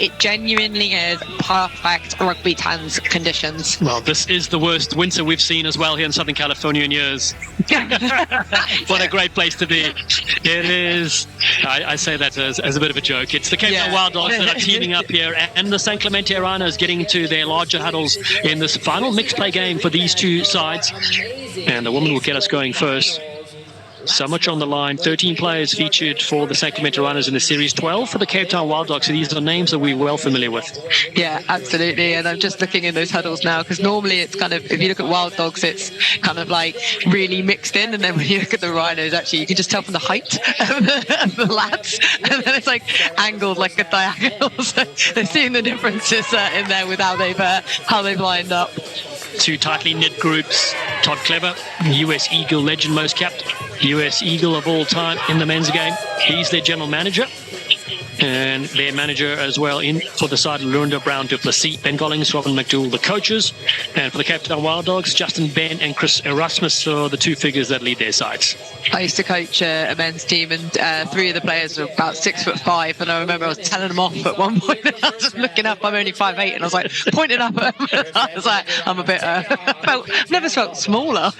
It genuinely is perfect rugby tans conditions. Well, this is the worst winter we've seen as well here in Southern California in years. What a great place to be. It is. I say that as a bit of a joke. It's the Cape Town Wild Dogs that are teaming up here, and the St. Clemente Rhinos getting to their larger huddles in this final mixed play game for these two sides. And the woman will get us going first. So much on the line. 13 players featured for the St. Clemente Rhinos in the series, 12 for the Cape Town Wild Dogs. So these are names that we're well familiar with. Yeah, absolutely. And I'm just looking in those huddles now, because normally it's kind of, if you look at Wild Dogs, it's kind of like really mixed in. And then when you look at the Rhinos, actually, you can just tell from the height of the lads. And then it's like angled like a diagonal. So they're seeing the differences in there with how they've lined up. Two tightly knit groups. Todd Clever, US Eagle legend, most capped US Eagle of all time in the men's game. He's their general manager. And their manager as well in for the side, Lunda Brown du Plessis, Ben Gollings, Robin McDougall, the coaches. And for the Cape Town Wild Dogs, Justin Ben and Chris Erasmus are the two figures that lead their sides. I used to coach a men's team, and three of the players were about 6'5", and I remember I was telling them off at one point. And I was looking up, I'm only 5'8", and I was like pointing up at them. I was like, I'm a bit. I've never felt smaller.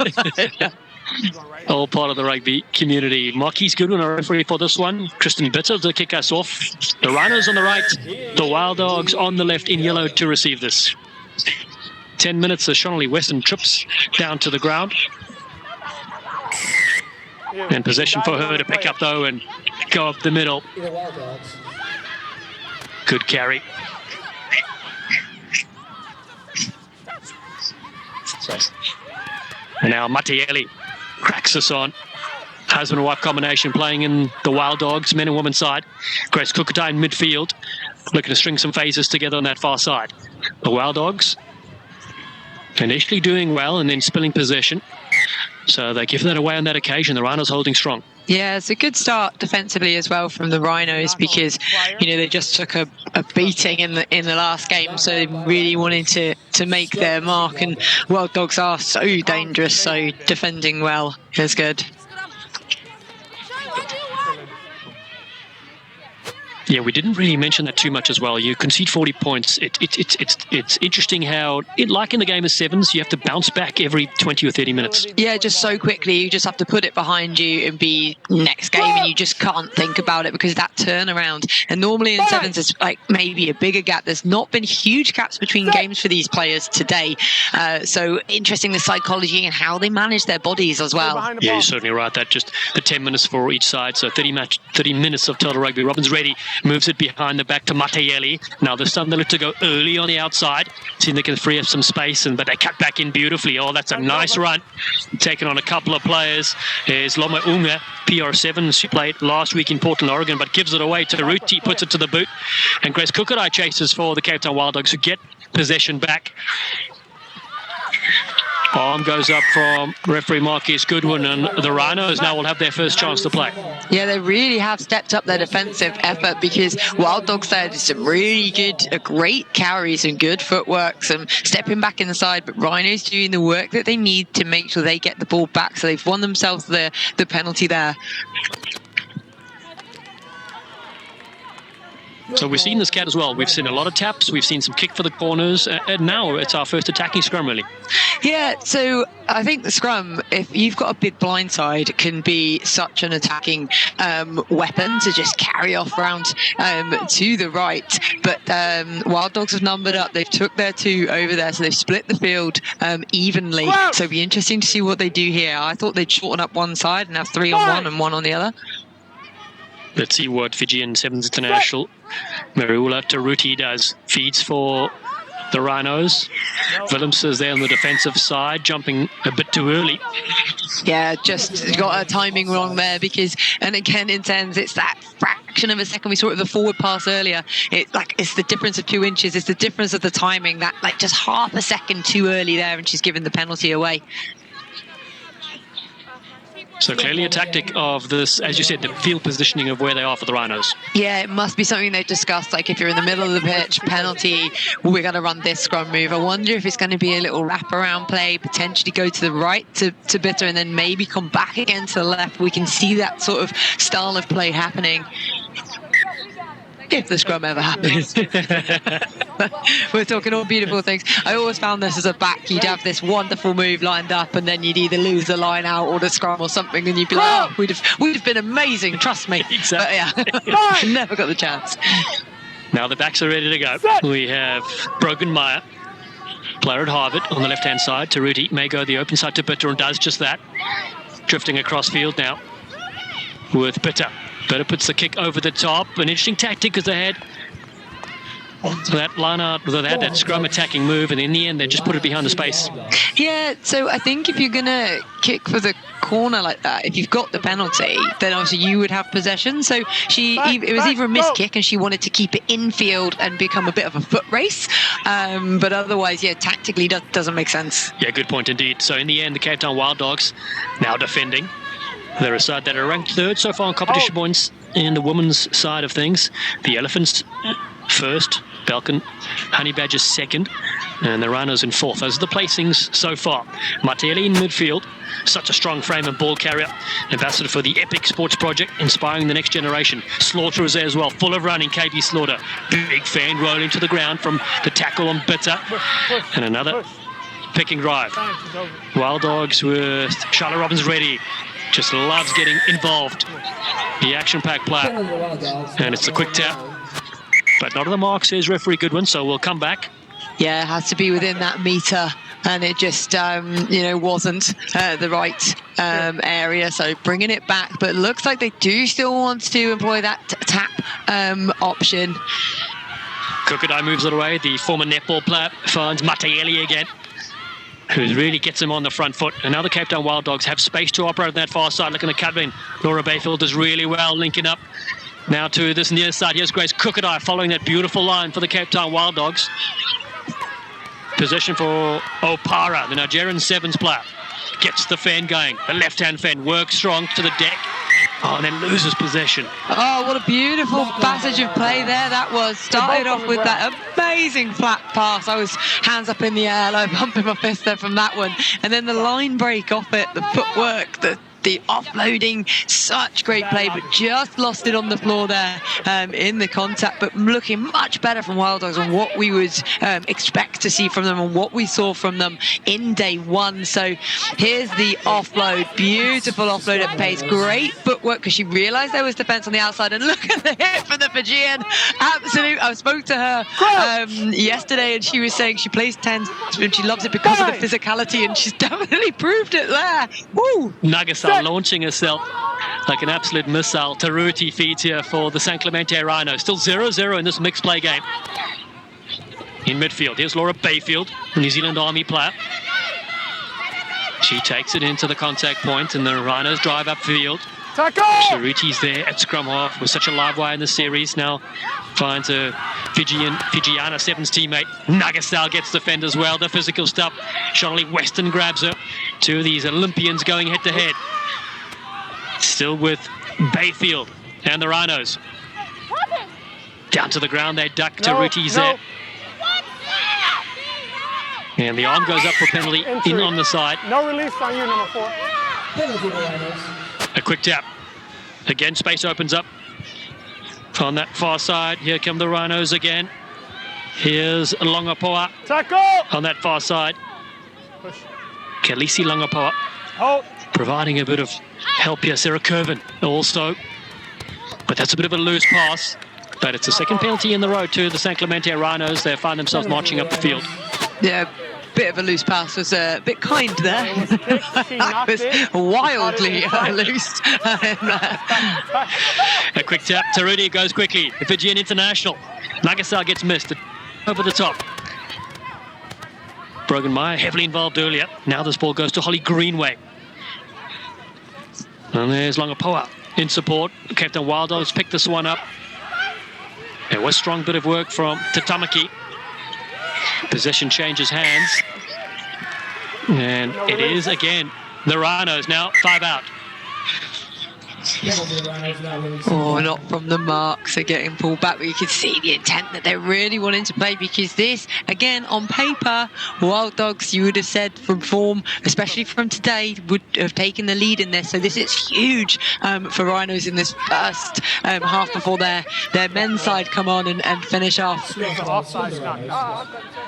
All part of the rugby community. Marquise Goodwin, our referee for this one. Kristen Bitter to kick us off. The Rhinos on the right, the Wild Dogs on the left in yellow to receive this. 10 minutes as Shonley Weston trips down to the ground. And possession for her to pick up though and go up the middle. Good carry. And now Matieli cracks us on. Husband and wife combination playing in the Wild Dogs, men and women side. Grace Kukata in midfield, looking to string some phases together on that far side. The Wild Dogs initially doing well and then spilling possession. So they give that away on that occasion. The Rhinos holding strong. Yeah, it's a good start defensively as well from the Rhinos, because they just took a beating in the last game, so they really wanted to make their mark. And Wild Dogs are so dangerous, so defending well is good. Yeah, we didn't really mention that too much as well. You concede 40 points. It's interesting how, like in the game of sevens, you have to bounce back every 20 or 30 minutes. Yeah, just so quickly. You just have to put it behind you and be next game, and you just can't think about it because that turnaround. And normally in sevens, it's like maybe a bigger gap. There's not been huge gaps between games for these players today. So interesting, the psychology and how they manage their bodies as well. Yeah, you're certainly right. That just the 10 minutes for each side. So 30 minutes of total rugby. Robin's ready. Moves it behind the back to Matayeli. Now this time they look to go early on the outside. See if they can free up some space, but they cut back in beautifully. Oh, that's a nice run. Taking on a couple of players. Here's Loma Unga, PR7. She played last week in Portland, Oregon, but gives it away to Ruti, puts it to the boot. And Grace Kukurai chases for the Cape Town Wild Dogs, who get possession back. Arm goes up from referee Marquis Goodwin, and the Rhinos now will have their first chance to play. Yeah, they really have stepped up their defensive effort, because Wild Dogs there did some really good, great carries and good footwork, some stepping back inside, but Rhinos doing the work that they need to make sure they get the ball back, so they've won themselves the penalty there. So we've seen this cat as well. We've seen a lot of taps. We've seen some kick for the corners. And now it's our first attacking scrum, really. Yeah, so I think the scrum, if you've got a big blind side, can be such an attacking weapon to just carry off around to the right. But Wild Dogs have numbered up. They've took their two over there, so they've split the field evenly. Whoa! So it'll be interesting to see what they do here. I thought they'd shorten up one side and have 3 on one and 1 on the other. Let's see what Fijian Sevens International Mariula Taruti does. Feeds for the Rhinos. Willems is there on the defensive side, jumping a bit too early. Yeah, just got a timing wrong there, because, and again in tens, it's that fraction of a second. We saw it with the forward pass earlier. It's the difference of 2 inches. It's the difference of the timing, that like just half a second too early there, and she's given the penalty away. So clearly a tactic of this, as you said, the field positioning of where they are for the Rhinos. Yeah, it must be something they've discussed. Like if you're in the middle of the pitch, penalty, we're going to run this scrum move. I wonder if it's going to be a little wraparound play, potentially go to the right to Bitter and then maybe come back again to the left. We can see that sort of style of play happening. if the scrum ever happens. We're talking all beautiful things. I always found this as a back, you'd have this wonderful move lined up, and then you'd either lose the line out or the scrum or something, and you'd be like, oh, we'd have been amazing, trust me. Exactly. But yeah, never got the chance. Now the backs are ready to go. We have Brogan Meyer, player at Harvard, on the left-hand side. Taruti may go the open side to Bitter and does just that. Drifting across field now with Bitter. Bitter puts the kick over the top. An interesting tactic because they had that line out, they had that scrum attacking move, and in the end they just put it behind the space. Yeah, so I think if you're going to kick for the corner like that, if you've got the penalty, then obviously you would have possession. So it was either a missed kick and she wanted to keep it infield and become a bit of a foot race. But otherwise, yeah, tactically doesn't make sense. Yeah, good point indeed. So in the end, the Cape Town Wild Dogs now defending. They're a side that are ranked third so far in competition points in the women's side of things. The Elephants first, Belkin, Honey Badgers second, and the Rhinos in fourth. Those are the placings so far. Martelli in midfield, such a strong frame and ball carrier, ambassador for the Epic Sports Project, inspiring the next generation. Slaughter is there as well, full of running, KB Slaughter. Big fan rolling to the ground from the tackle on Bitter, and another picking drive. Wild Dogs with Charlotte Robbins ready. Just loves getting involved. The action-packed player. And it's a quick tap. But not on the mark, says referee Goodwin, so we'll come back. Yeah, it has to be within that metre, and it just, wasn't the right area. So bringing it back, but it looks like they do still want to employ that tap option. Kukudai moves it away. The former netball player finds Matayeli again, who really gets him on the front foot. And now the Cape Town Wild Dogs have space to operate on that far side. Looking at the cut in. Laura Bayfield does really well, linking up now to this near side. Here's Grace Kukudai following that beautiful line for the Cape Town Wild Dogs. Position for Opara, the Nigerian sevens player. Gets the fan going. The left-hand fan works strong to the deck. Oh, and then loses possession. Oh, what a beautiful passage of play there that was. Started off with that amazing flat pass. I was hands up in the air, like bumping my fist there from that one. And then the line break off it, the footwork, the offloading, such great play, but just lost it on the floor there in the contact, but looking much better from Wild Dogs on what we would expect to see from them and what we saw from them in day one. So here's the offload, beautiful offload at pace, great footwork because she realised there was defence on the outside, and look at the hit from the Fijian, absolute. I spoke to her yesterday and she was saying she plays 10s and she loves it because of the physicality, and she's definitely proved it there. Woo! Nagasa launching herself like an absolute missile. Taruti feeds here for the San Clemente Rhinos. Still 0-0 in this mixed play game. In midfield, here's Laura Bayfield, New Zealand Army player. She takes it into the contact point, and the Rhinos drive upfield. Taruti's there at scrum half with such a live wire in the series. Now finds a Fijiana Sevens teammate. Nagasal gets defend as well. The physical stuff. Charlie Weston grabs her. Two of these Olympians going head to head. Still with Bayfield and the Rhinos. Down to the ground they duck. Taruti's there. And the arm goes up for penalty in on the side. No release on you, number 4. A quick tap. Again, space opens up on that far side. Here come the Rhinos again. Here's Longapoa on that far side. Kalisi Longapoa providing a bit of help here. Sarah Curvin also. But that's a bit of a loose pass. But it's a second penalty in the row to the San Clemente Rhinos. They find themselves marching up the field. Yeah, bit of a loose pass was a bit kind there. That was wildly loose. A quick tap. Taruti goes quickly. The Fijian international. Nagasal gets missed. Over the top. Brogan Meyer heavily involved earlier. Now this ball goes to Holly Greenway. And there's Longapoa in support. Cape Town Wild Dogs picked this one up. It was a strong bit of work from Tatamaki. Possession changes hands. And it is again the Rhinos now 5 out. Oh, not from the mark, so getting pulled back, but you can see the intent that they're really wanting to play, because this, again, on paper, Wild Dogs, you would have said from form, especially from today, would have taken the lead in this. So this is huge for Rhinos in this first half before their men's side come on and finish off.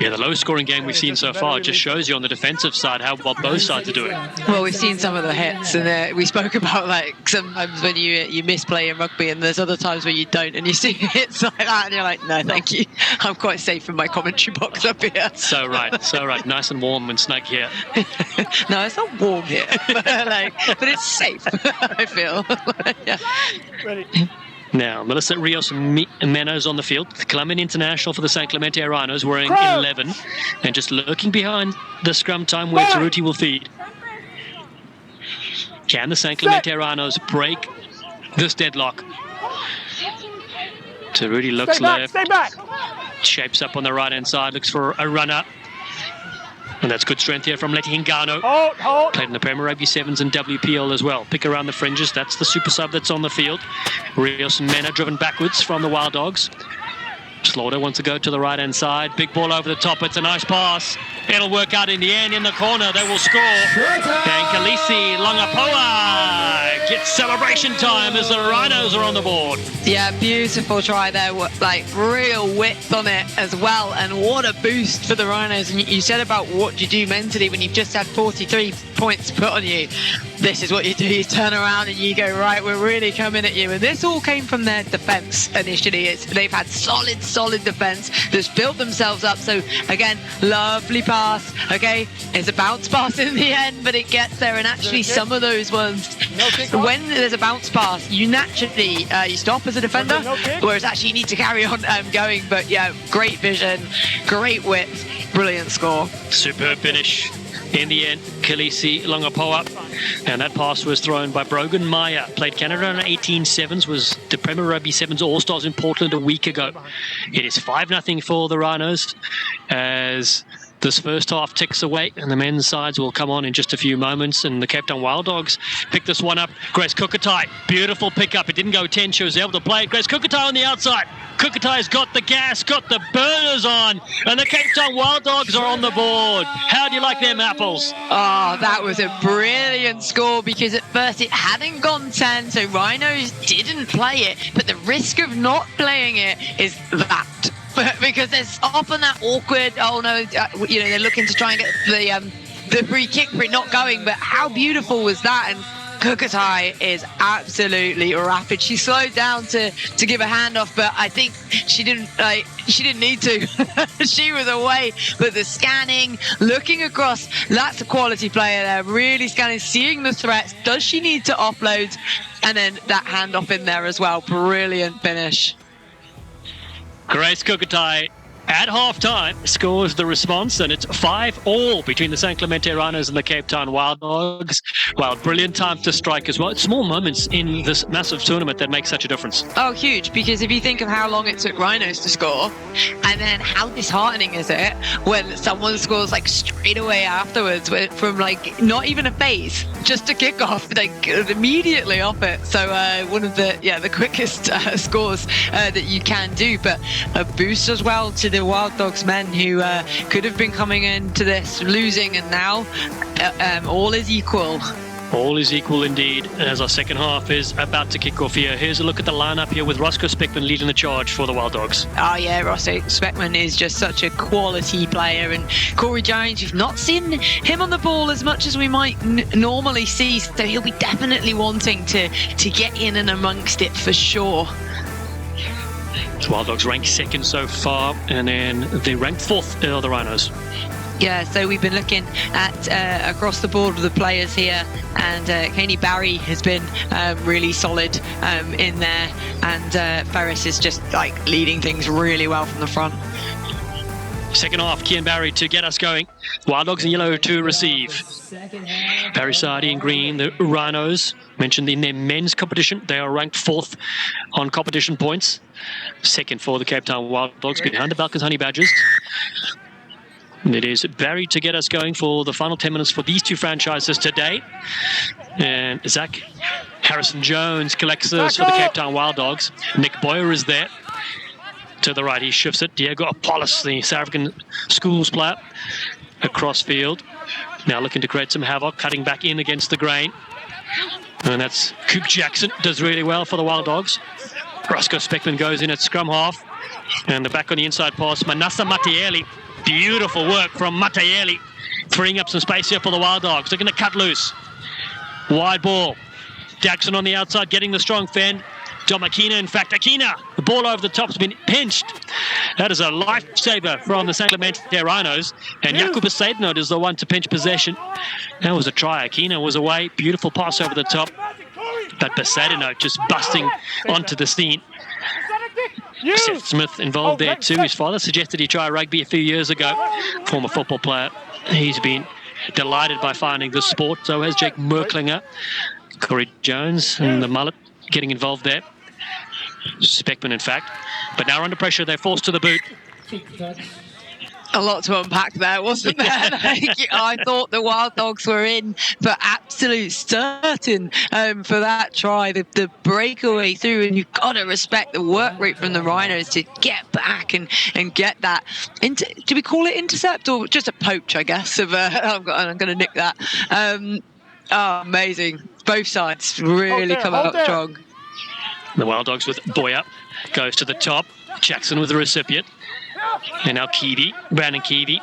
Yeah, the low-scoring game we've seen so far just shows you on the defensive side how well both sides are doing. Well, we've seen some of the hits, and we spoke about like sometimes when you misplay in rugby, and there's other times where you don't, and you see hits like that, and you're like, no, thank you. I'm quite safe in my commentary box up here. So right. Nice and warm and snug here. No, it's not warm here, but it's safe, I feel. Yeah. Ready. Now, Melissa Rios Menos on the field. The Colombian international for the San Clemente Rhinos wearing 11. And just lurking behind the scrum time where Taruti will feed. Can the San Clemente Rhinos break this deadlock? Taruti looks left. Stay back. Shapes up on the right-hand side. Looks for a runner. And that's good strength here from Leti Hingano. Hold. Played in the Premier Rugby Sevens and WPL as well. Pick around the fringes. That's the super sub that's on the field. Rios Mena driven backwards from the Wild Dogs. Slaughter wants to go to the right-hand side. Big ball over the top. It's a nice pass. It'll work out in the end. In the corner, they will score. And Kalisi Langapoa gets celebration time as the Rhinos are on the board. Yeah, beautiful try there. Like, real width on it as well. And what a boost for the Rhinos. And you said about what you do mentally when you've just had 43 points put on you. This is what you do. You turn around and you go, right, we're really coming at you. And this all came from their defence initially. They've had solid defence that's built themselves up. So again, lovely pass. Okay, it's a bounce pass in the end, but it gets there. And actually some of those ones, when there's a bounce pass, you naturally you stop as a defender, whereas actually you need to carry on going. But yeah, great vision, great width, brilliant score. Superb finish. In the end, Kalisi Langapoa. And that pass was thrown by Brogan Meyer. Played Canada on 18 sevens, was the Premier Rugby Sevens All-Stars in Portland a week ago. It is 5-0 for the Rhinos as this first half ticks away, and the men's sides will come on in just a few moments. And the Cape Town Wild Dogs pick this one up. Grace Kukatai, beautiful pickup. It didn't go 10. She was able to play it. Grace Kukatai on the outside. Kukatai's got the gas, got the burners on, and the Cape Town Wild Dogs are on the board. How do you like them apples? Oh, that was a brilliant score, because at first it hadn't gone 10, so Rhinos didn't play it, but the risk of not playing it is that. Because there's often that awkward, they're looking to try and get the free kick for it not going, but how beautiful was that? And Kukatai is absolutely rapid. She slowed down to give a handoff, but I think she didn't need to. She was away. But the scanning, looking across, that's a quality player there. Really scanning, seeing the threats. Does she need to offload? And then that handoff in there as well. Brilliant finish. Grace Kukatai at half-time scores the response, and it's 5-all between the San Clemente Rhinos and the Cape Town Wild Dogs. Well, brilliant time to strike as well. It's small moments in this massive tournament that make such a difference. Oh, huge, because if you think of how long it took Rhinos to score, and then how disheartening is it when someone scores like straight away afterwards from like not even a phase, just a kickoff, like immediately off it. So one of the quickest scores that you can do, but a boost as well to the Wild Dogs men who could have been coming into this losing, and now all is equal. All is equal indeed, as our second half is about to kick off here. Here's a look at the lineup here with Roscoe Speckman leading the charge for the Wild Dogs. Oh yeah, Roscoe Speckman is just such a quality player, and Corey Jones, you've not seen him on the ball as much as we might normally see, so he'll be definitely wanting to get in and amongst it for sure. Wild Dogs ranked second so far, and then they ranked fourth, the Rhinos. Yeah, so we've been looking at across the board with the players here, and Kaney Barry has been really solid in there, and Ferris is just like leading things really well from the front. Second half, Kian Barry to get us going. Wild Dogs in yellow to receive. Barry Sardi in green, the Rhinos. Mentioned in their men's competition, they are ranked fourth on competition points. Second for the Cape Town Wild Dogs, behind the Balkans Honey Badgers. It is Barry to get us going for the final 10 minutes for these two franchises today. And Zach Harrison Jones collects this for the Cape Town Wild Dogs. Nick Boyer is there. To the right, he shifts it. Diego Apollos, the South African schools player, across field. Now looking to create some havoc, cutting back in against the grain. And that's Coop Jackson, does really well for the Wild Dogs. Roscoe Speckman goes in at scrum half. And the back on the inside pass, Manasa Matayeli. Beautiful work from Matayeli, freeing up some space here for the Wild Dogs. They're going to cut loose. Wide ball. Jackson on the outside, getting the strong fend. Dom Akina, in fact, Akina, the ball over the top has been pinched. That is a lifesaver from the St. Clemente Rhinos. And Jakub Seidnod is the one to pinch possession. That was a try. Akina was away. Beautiful pass over the top. But Poseidonov just busting onto the scene. Seth Smith involved there too. His father suggested he try rugby a few years ago. Former football player. He's been delighted by finding this sport. So has Jake Merklinger. Corey Jones and the mullet getting involved there. Speckman, in fact. But now under pressure, they're forced to the boot. A lot to unpack there, wasn't there? I thought the Wild Dogs were in for absolute certain for that try. The breakaway through, and you've got to respect the work rate from the Rhinos to get back and get that. Do we call it intercept or just a poach, I guess? I'm going to nick that. Amazing. Both sides really come out strong. The Wild Dogs with Boyer goes to the top. Jackson with the recipient. And now Brandon Keevy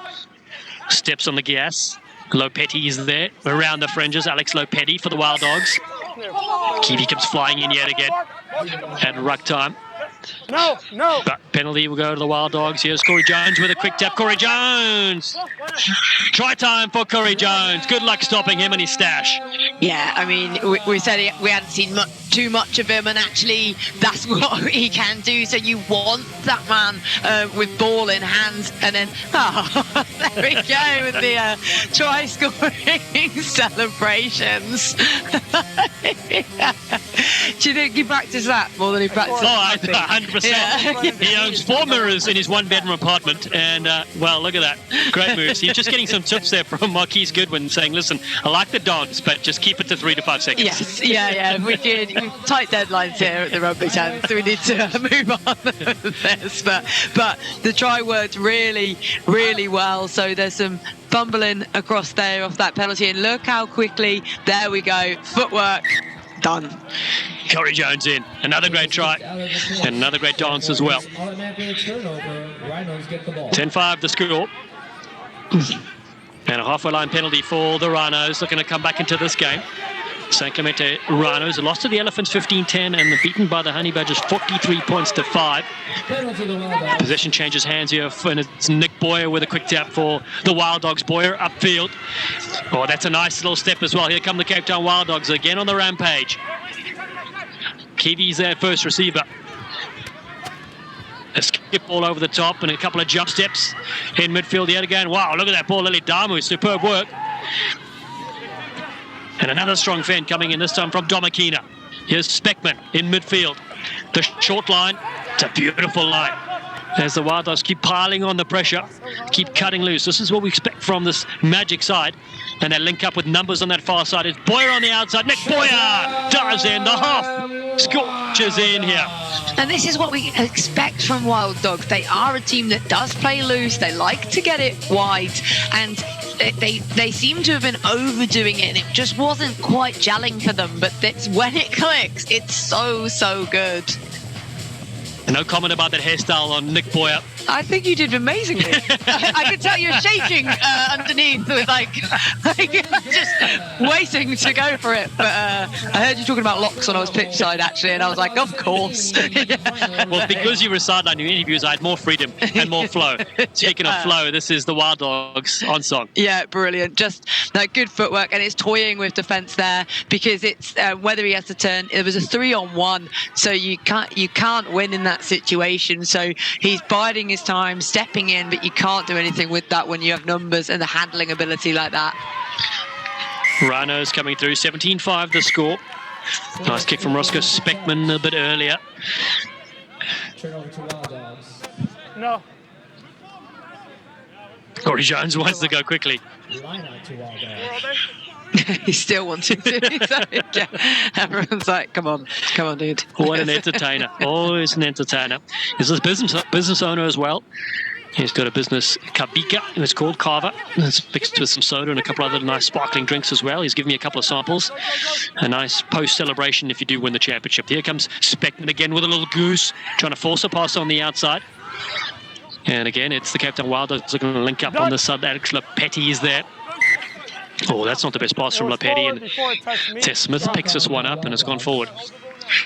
steps on the gas. Lopetti is there around the fringes. Alex Lopetti for the Wild Dogs. Keevy comes flying in yet again at ruck time. No. But penalty will go to the Wild Dogs. Here's Corey Jones with a quick tap. Corey Jones! Try time for Corey Jones. Good luck stopping him and his stash. Yeah, I mean, we said we hadn't seen too much of him, and actually that's what he can do. So you want that man with ball in hand, and then, there we go with the try-scoring celebrations. Do you think he practiced that more than he practiced? Oh, 100%. Yeah. He owns 4 mirrors in his 1-bedroom apartment, and, well, look at that. Great moves. He's just getting some tips there from Marquise Goodwin saying, listen, I like the dance, but just keep it to 3 to 5 seconds. Yes, yeah. We did. Tight deadlines here at the Rugby Town, so we need to move on this. But the try worked really, really well. So there's some fumbling across there off that penalty, and look how quickly, there we go, footwork, done. Corey Jones in. Another great try. And another great dance as well. 10-5 the score. And a halfway line penalty for the Rhinos, looking to come back into this game. St. Clemente Rhinos lost to the Elephants 15-10 and beaten by the Honey Badgers 43 points to 5. Possession changes hands here, and it's Nick Boyer with a quick tap for the Wild Dogs. Boyer upfield. Oh, that's a nice little step as well. Here come the Cape Town Wild Dogs again on the rampage. Kiwi's their first receiver. A skip ball over the top and a couple of jump steps in midfield yet again. Wow, look at that ball, Lily Damu. Superb work. And another strong fend coming in, this time from Domakina. Here's Speckman in midfield. The short line. It's a beautiful line. As the Wild Dogs keep piling on the pressure, keep cutting loose. This is what we expect from this Magic side. And they link up with numbers on that far side. It's Boyer on the outside. Nick Boyer dives in. The half scorches in here. And this is what we expect from Wild Dogs. They are a team that does play loose. They like to get it wide. And they seem to have been overdoing it. And it just wasn't quite gelling for them. But when it clicks, it's so good. No comment about that hairstyle on Nick Boyer. I think you did amazingly. I could tell you're shaking underneath with like just waiting to go for it. But I heard you talking about locks when I was pitch side actually, and I was like, of course. Well, because you were sideline in your interviews, I had more freedom and more flow. Speaking of flow, this is the Wild Dogs on song. Yeah, brilliant. Just good footwork, and it's toying with defence there because it's whether he has to turn. It was a 3-on-1, so you can't win in that situation. So he's biding his time, stepping in, but you can't do anything with that when you have numbers and the handling ability like that. Rhinos coming through, 17-5 the score. Nice kick from Roscoe Speckman a bit earlier. Turn over to Wild Dogs. No. Corey Jones wants to go quickly. He still wants to. So, yeah, everyone's like, come on, dude. What an entertainer. Always an entertainer. He's a business owner as well. He's got a business, Kabika, it's called Carver. It's mixed with some soda and a couple other nice sparkling drinks as well. He's given me a couple of samples. A nice post-celebration if you do win the championship. Here comes Speckman again with a little goose, trying to force a pass on the outside. And again, it's the Cape Town Wild Dogs looking to link up on the side. Alex Lepetti is there. Oh, that's not the best pass from Lepetti. And Tess Smith picks this one up and has gone forward.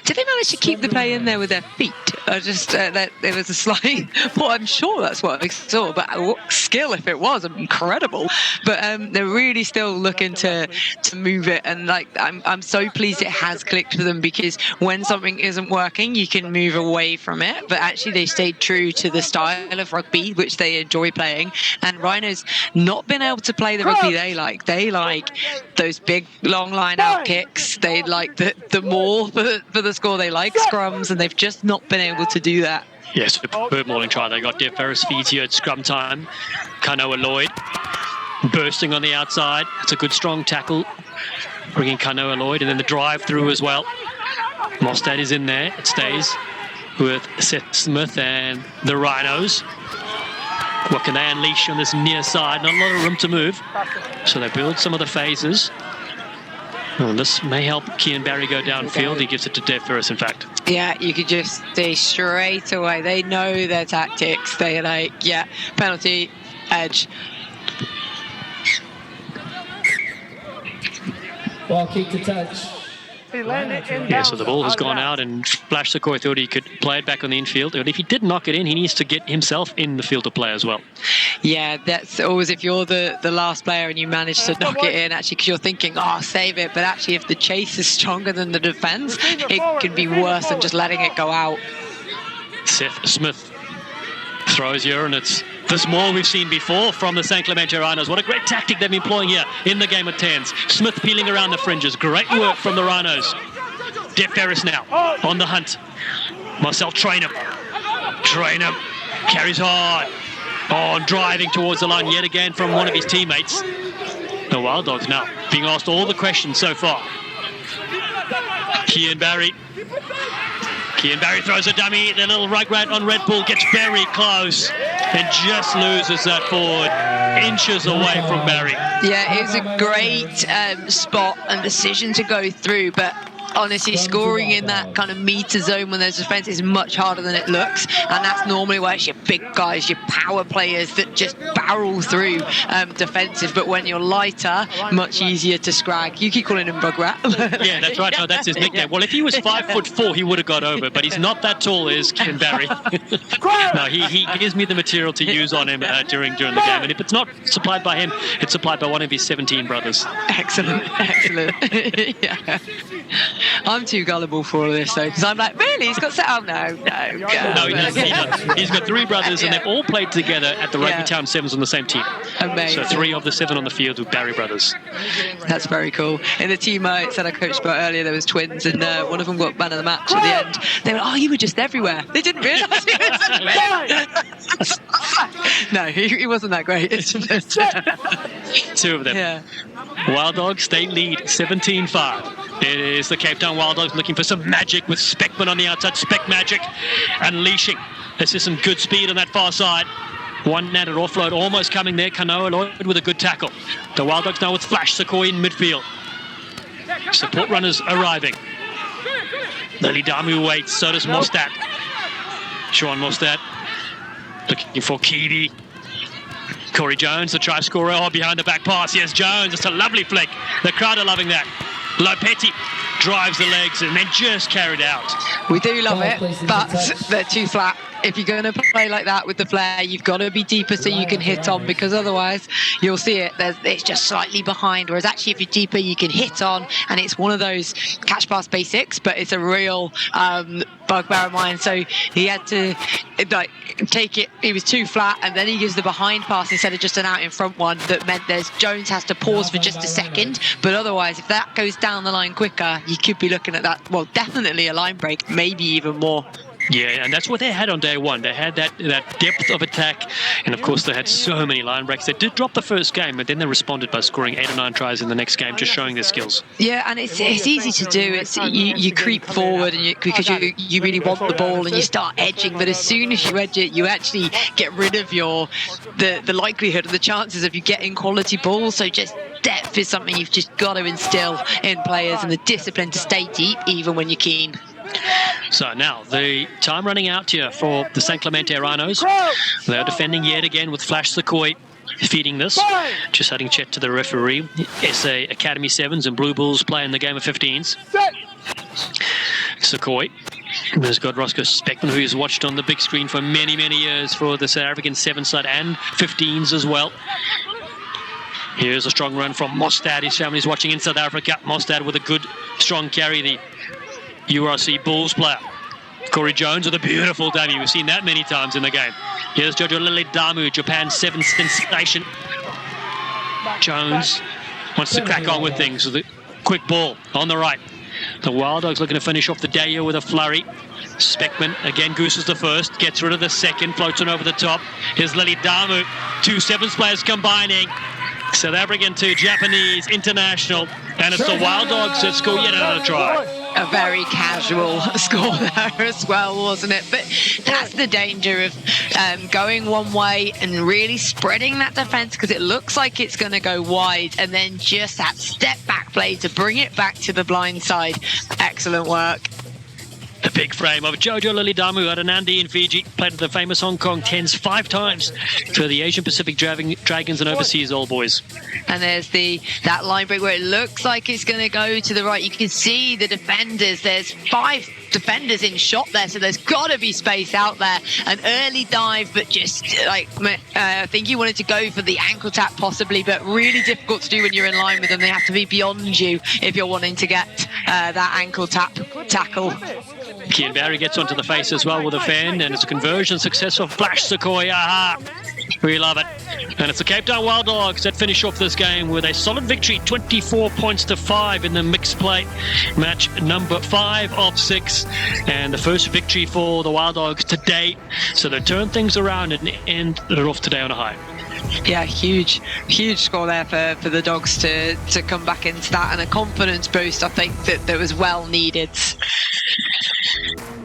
Did they manage to keep the play in there with their feet? Or just that there was a slight. Well, I'm sure that's what I saw, but what skill if it was incredible. But they're really still looking to move it, and like I'm so pleased it has clicked for them, because when something isn't working, you can move away from it. But actually, they stayed true to the style of rugby which they enjoy playing. And Rhinos not been able to play the rugby they like. They like those big long line out kicks. They like the maul for the score. They like scrums, and they've just not been able to do that. Yes, bird mauling try. They got Dev Ferris feet here at scrum time. Kanoa Lloyd bursting on the outside. It's a good strong tackle, bringing Kanoa Lloyd, and then the drive through as well. Mostad is in there. It stays with Seth Smith and the Rhinos. What can they unleash on this near side? Not a lot of room to move, so they build some of the phases. Well, this may help Kian Barry go downfield. He gives it to Dev Ferris, in fact. Yeah, you could just see straight away. They know their tactics. They're like, yeah, penalty, edge. Ball kick to touch. Yeah, so the ball has gone out, and Flash Sequoia thought he could play it back on the infield. And if he did knock it in, he needs to get himself in the field of play as well. Yeah, that's always, if you're the last player and you manage to knock it in, actually, because you're thinking, oh, save it. But actually, if the chase is stronger than the defence, it can be worse than just letting it go out. Seth Smith throws here, and it's this maul we've seen before from the St. Clemente Rhinos. What a great tactic they've been employing here in the game of tens. Smith peeling around the fringes. Great work from the Rhinos. Dev Ferris now on the hunt. Marcel Trainham carries hard. Oh, driving towards the line yet again from one of his teammates. The Wild Dogs now being asked all the questions so far. Kian Barry throws a dummy. The little rugrat on Red Bull gets very close and just loses that forward, inches away from Barry. Yeah, it was a great spot and decision to go through, but honestly, scoring in that kind of meter zone when there's defence is much harder than it looks, and that's normally where it's your big guys, your power players that just barrel through defensive. But when you're lighter, much easier to scrag. You keep calling him Rugrat. Yeah, that's right. No, that's his nickname. Well, if he was 5'4", he would have got over, but he's not that tall, is Ken Barry. No, he gives me the material to use on him during the game, and if it's not supplied by him, it's supplied by one of his 17 brothers. Excellent. Yeah. I'm too gullible for all of this, though, because I'm like, really? He's got set up? No, he doesn't. He's got 3 brothers, and they've all played together at the Rugby Town Sevens on the same team. Amazing. So 3 of the 7 on the field with Barry brothers. That's very cool. In the team I said I coached about earlier, there was twins, and one of them got man of the match at the end. They were, oh, you were just everywhere. They didn't realise he was. No, he wasn't that great. 2 of them. Yeah. Wild Dogs state lead 17-5. It is the Cape Town Wild Dogs looking for some magic with Speckman on the outside. Speck magic unleashing. This is some good speed on that far side. One-handed offload almost coming there. Kanoa Lloyd with a good tackle. The Wild Dogs now with Flash Sequoia in midfield. Support runners arriving. Lily Damu waits. So does Mostad. Sean Mostad looking for Keedy. Corey Jones, the try scorer, behind the back pass. Yes, Jones, it's a lovely flick. The crowd are loving that. Lopetti drives the legs and then just carried out. We do love it, but they're too flat. If you're going to play like that with the flare, you've got to be deeper so you can hit on, because otherwise you'll see it. It's just slightly behind. Whereas actually, if you're deeper, you can hit on, and it's one of those catch pass basics, but it's a real bugbear of mine. So he had to take it. He was too flat, and then he gives the behind pass instead of just an out in front one. That meant Jones has to pause for just a second. But otherwise, if that goes down the line quicker, you could be looking at that. Well, definitely a line break, maybe even more. Yeah, and that's what they had on day one. They had that depth of attack, and of course they had so many line breaks. They did drop the first game, but then they responded by scoring 8 or 9 tries in the next game, just showing their skills. Yeah, and it's easy to do. It's you creep forward and because you really want the ball and you start edging, but as soon as you edge it, you actually get rid of the likelihood and the chances of you getting quality balls. So just depth is something you've just got to instill in players, and the discipline to stay deep even when you're keen. So now the time running out here for the St. Clemente Rhinos. They're defending yet again with Flash Sequoia feeding this. Just adding check to the referee. SA Academy 7s and Blue Bulls playing the game of 15s. Sequoia. There's got Roscoe Speckman, who has watched on the big screen for many, many years for the South African 7 side and 15s as well. Here's a strong run from Mostad. His family's watching in South Africa. Mostad with a good, strong carry. The URC Bulls player. Corey Jones with a beautiful dummy. We've seen that many times in the game. Here's Jojo Lilidamu, Japan's 7th sensation. Jones wants to crack on with things with a quick ball on the right. The Wild Dogs looking to finish off the day here with a flurry. Speckman again gooses the first, gets rid of the second, floats on over the top. Here's Lilidamu, 2 7s players combining. South African to Japanese international, and it's the Wild Dogs that score yet another try. A very casual score there as well, wasn't it? But that's the danger of going one way and really spreading that defence, because it looks like it's going to go wide, and then just that step back play to bring it back to the blind side. Excellent work. The big frame of Jojo Lilidamu out of Nandi in Fiji. Played at the famous Hong Kong 10s 5 times for the Asian Pacific Dragons and overseas All Boys. And there's that line break where it looks like it's going to go to the right. You can see the defenders. There's 5 defenders in shot there, so there's got to be space out there. An early dive, but just like I think you wanted to go for the ankle tap possibly, but really difficult to do when you're in line with them. They have to be beyond you if you're wanting to get that ankle tap tackle. Kian Barry gets onto the face as well with a fan, and it's a conversion success for Flash Sequoia. Aha! We love it. And it's the Cape Town Wild Dogs that finish off this game with a solid victory, 24 points to 5 in the mixed play. Match number 5 of 6, and the first victory for the Wild Dogs to date. So they turn things around and end it off today on a high. Yeah, huge score there for the Dogs to come back into that, and a confidence boost, I think, that was well needed.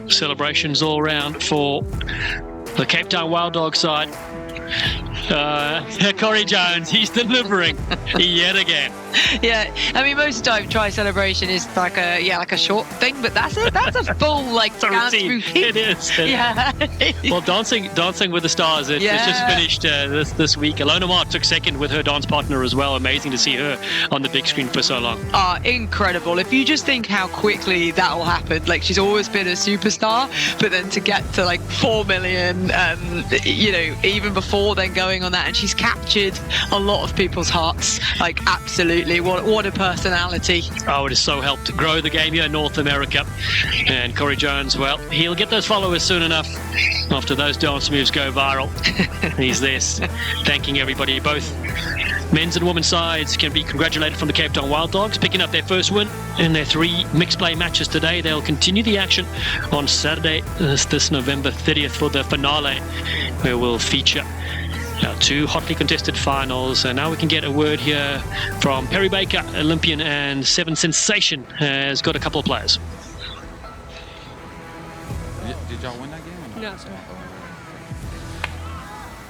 Celebrations all round for the Cape Town Wild Dog side. Corey Jones, he's delivering yet again. Yeah, I mean, most of the time try celebration is like a short thing, but that's a full dance routine. It is. Yeah. Well, Dancing with the Stars, it's just finished this week. Alona Mart took second with her dance partner as well. Amazing to see her on the big screen for so long. Incredible. If you just think how quickly that will happen, she's always been a superstar, but then to get to 4 million, even before then going on that, and she's captured a lot of people's hearts. Absolutely. What a personality. Oh, it has so helped grow the game here in North America. And Corey Jones, well, he'll get those followers soon enough after those dance moves go viral. He's there thanking everybody. Both men's and women's sides can be congratulated from the Cape Town Wild Dogs, picking up their first win in their 3 mixed play matches today. They'll continue the action on Saturday, this November 30th, for the finale, where we'll feature 2 hotly contested finals. And now we can get a word here from Perry Baker, Olympian and 7 sensation, has got a couple of players. Did y'all win that game or not? No, sir.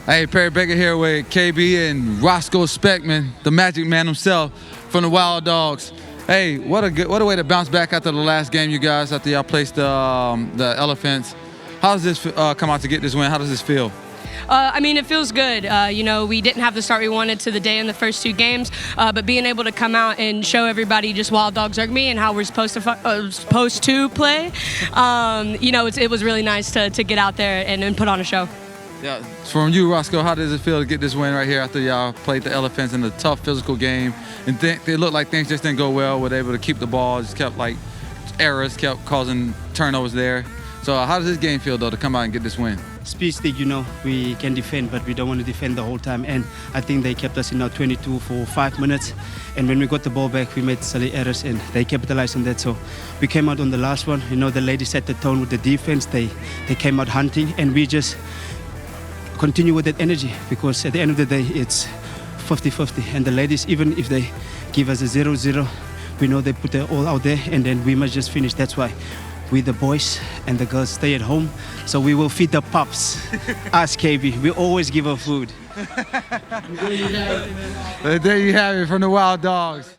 Hey, Perry Baker here with KB and Roscoe Speckman, the magic man himself from the Wild Dogs. Hey, what a way to bounce back after the last game, you guys, after y'all placed the Elephants. How does this come out to get this win? How does this feel? It feels good. We didn't have the start we wanted to the day in the first 2 games, but being able to come out and show everybody just Wild Dogs Rugby and how we're supposed to play, it was really nice to get out there and put on a show. Yeah, from you, Roscoe, how does it feel to get this win right here after y'all played the Elephants in a tough physical game? And they looked like things just didn't go well. Were they able to keep the ball? Just kept errors, kept causing turnovers there. So how does this game feel, though, to come out and get this win? speed stick, we can defend, but we don't want to defend the whole time. And I think they kept us in our 22 for 5 minutes. And when we got the ball back, we made silly errors, and they capitalized on that. So we came out on the last one. The ladies set the tone with the defense. They came out hunting, and we just continue with that energy, because at the end of the day, it's 50-50. And the ladies, even if they give us a 0-0, we know they put it all out there, and then we must just finish. That's why we, the boys and the girls, stay at home. So we will feed the pups. Us, KB, we always give her food. There you have it from the Wild Dogs.